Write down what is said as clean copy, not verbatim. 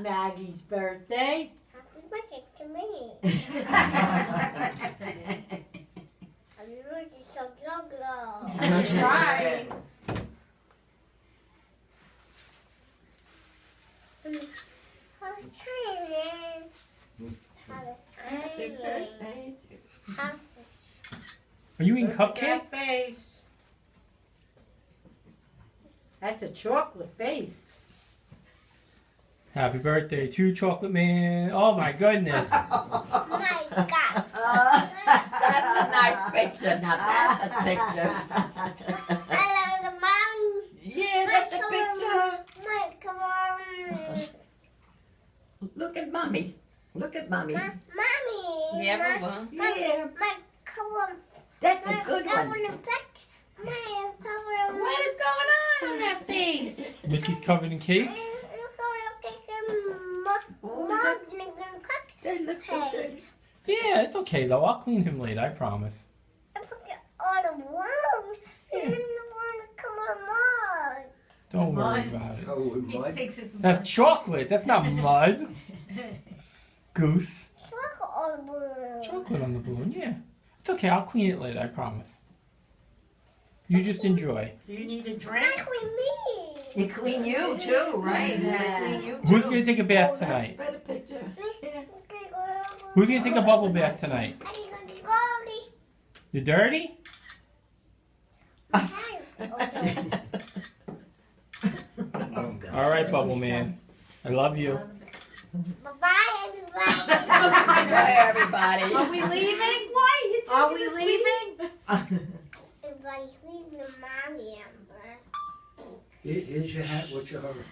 Maggie's birthday. Happy birthday to me. Happy birthday to Goglo. That's right. Happy birthday. Happy birthday. Are you eating Look at cupcakes? that face. That's a chocolate face. Happy birthday to Chocolate Man. Oh my goodness. My God. That's a nice picture. Now that's a picture. I love the mom. Yeah, that's a picture. My come on. Look at mommy. Look at mommy. Mommy. Yeah, my, well. Yeah, my come on. that's My a good come one. on. My come on. What is going on that face? Mickey's covered in cake. They look so good. Yeah, it's okay though. I'll clean him later, I promise. Don't worry about it. Oh, with He mud? thinks it's That's chocolate. That's not mud. Goose. Chocolate on the balloon, yeah. It's okay, I'll clean it later, I promise. You just enjoy. Do you need a drink? They clean you too, right? They clean you too. Who's gonna take a bath tonight? Better picture. Who's gonna take a bubble bath tonight? You dirty? Alright, Bubble Man. I love you. Bye-bye, everybody. Bye, everybody. Are we leaving? Why are you taking Are we us leaving? Everybody's leaving the mommy, Amber. Here's your hat. What's your hurry?